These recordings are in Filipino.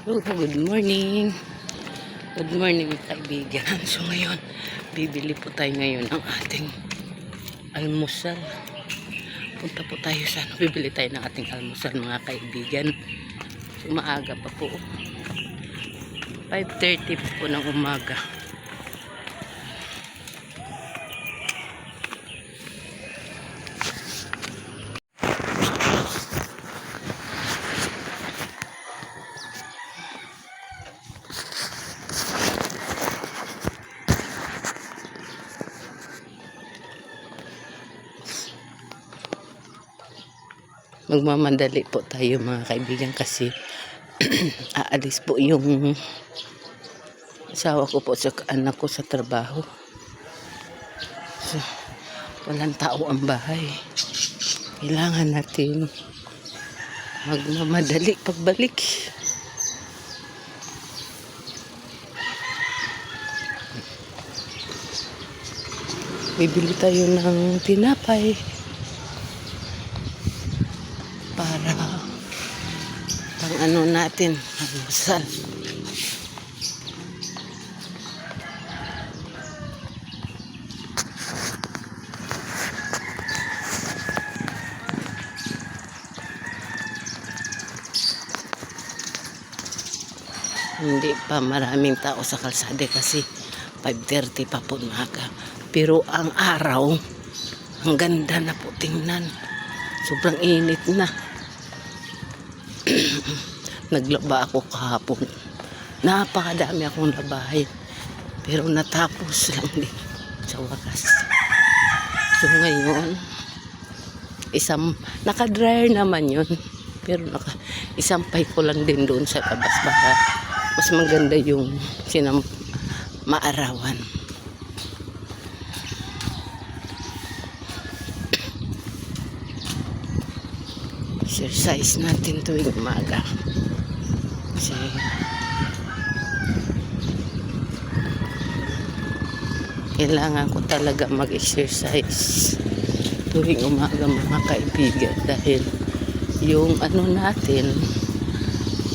Hello, good morning. Good morning kaibigan. So ngayon, bibili po tayo ngayon ng ating almusal. Punta po tayo sa bibili tayo ng ating almusal mga kaibigan. So maaga pa po. 5:30 po ng umaga. Magmamadali po tayo mga kaibigan kasi aalis po yung asawa ko po sa anak ko sa trabaho. So, walang tao ang bahay. Kailangan natin magmamadali pagbalik. Bibili tayo ng tinapay para pang ano natin, almusal. Hindi pa maraming tao sa kalsada kasi 5:30 pa po umaga. Pero ang araw, ang ganda na po tingnan. Sobrang init na. Naglaba ako kahapon. Napakadami akong labahin. Pero natapos lang din sa wakas. So ngayon, naka-dryer naman yun. Pero isampay ko lang din doon sa labas para mas maganda yung maarawan. Exercise natin tuwing umaga. Kasi kailangan ko talaga mag-exercise tuwing umaga mga kaibigan dahil yung ano natin,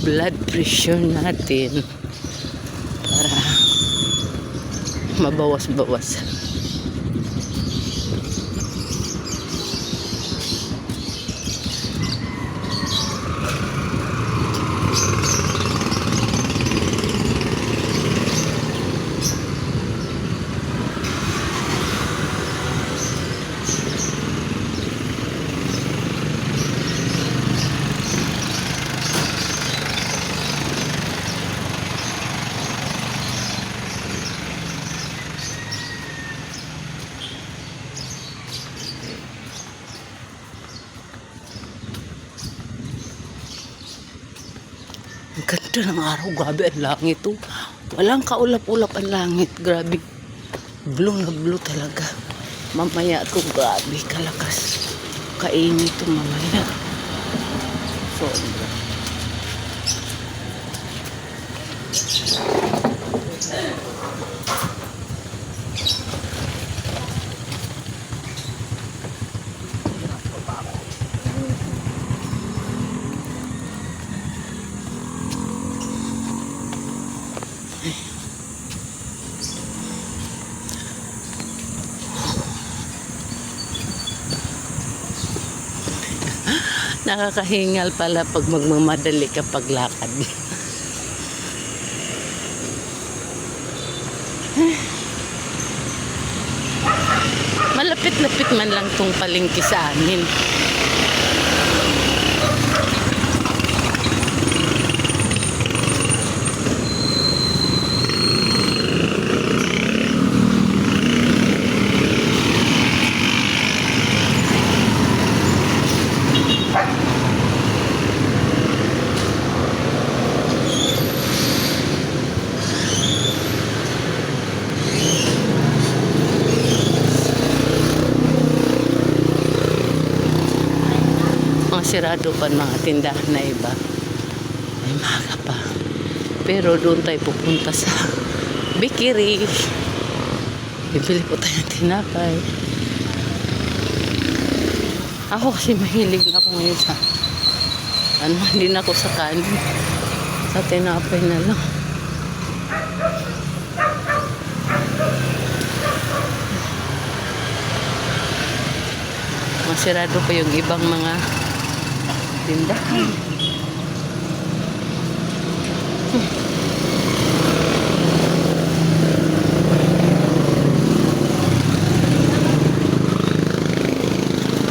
blood pressure natin para mabawas-bawas. Ang ganda ng araw, grabe ang langit to. Walang kaulap-ulap ang langit, grabe. Blue na blue talaga. Mamaya to, grabe, kalakas. Kainit to mamaya. So, nakakahingal pala pag magmamadali kapag lakad. Malapit-lapit man lang tong palengke sa amin. Sirado pa mga tindahan na iba. Ay maga pa. Pero doon tayo pupunta sa bakery. Bibili po tayo ng tinapay. Ako kasi mahilig na ako ngayon sa hindi na ako sa kanin. Sa tinapay na lang. Masirado pa yung ibang mga tindahan.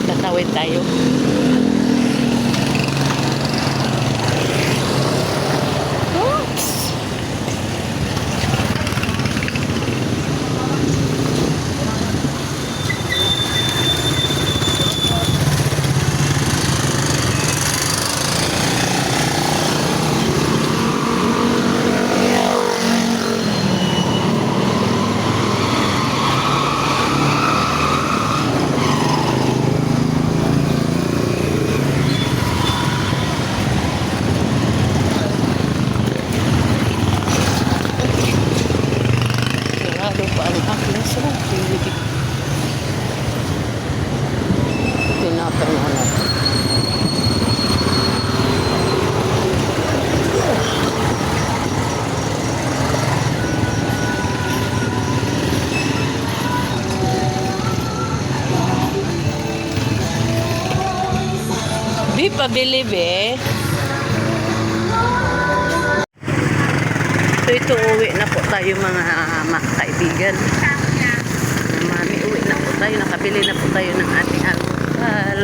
Tatawid tayo. Oops! Sarado pa ang aklas. Tinapay na lang. Di pabili be. Ito uwi na po tayo mga kaibigan. Mami, uwi na po tayo. Nakabili na po tayo ng ating almusal.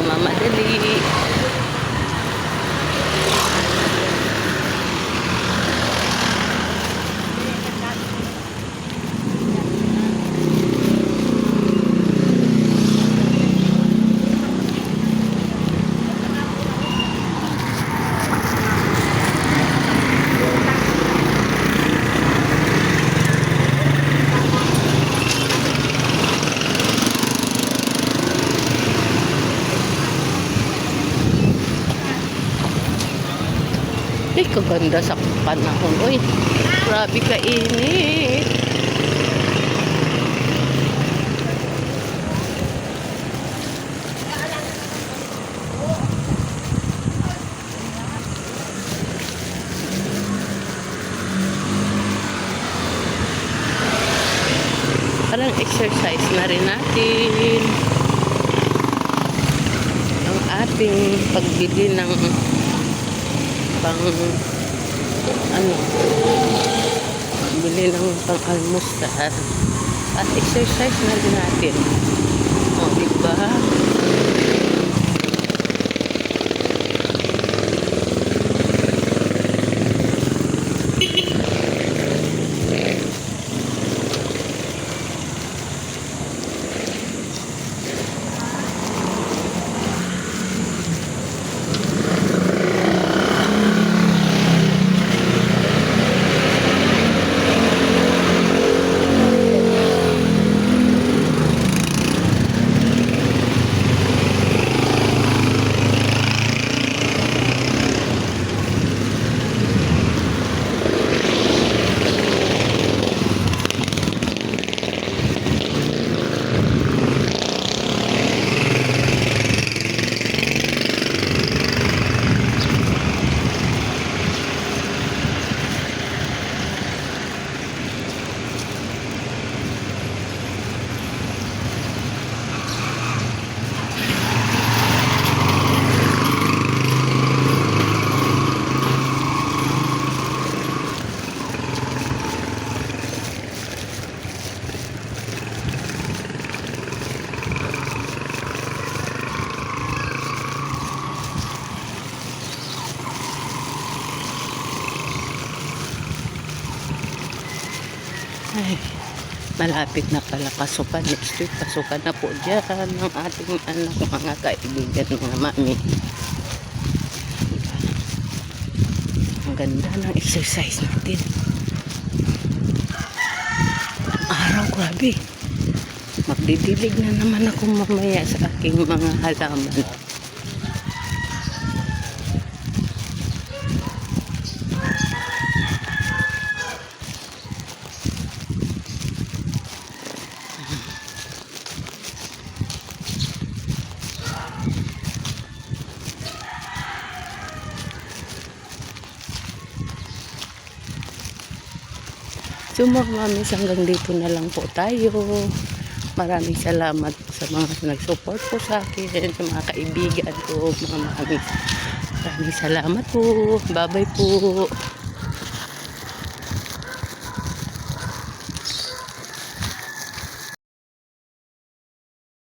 Mamadali. Ay, kaganda sa panahon. Uy, grabe ka init. Parang exercise na rin natin ang ating pagbili ng pang bili ng pang-almusal at exercise na din natin. O, diba? Ay, malapit na pala pasukan. Next week, pasukan na po dyan ng ating anak, mga kaibigan, mga mami. Ang ganda ng exercise natin. Araw, grabe. Magdidilig na naman ako mamaya sa aking mga halaman. So mga mamis, hanggang dito na lang po tayo. Maraming salamat sa mga nag-support po sa akin, sa mga kaibigan ko, mga mamis. Maraming salamat po. Bye-bye po.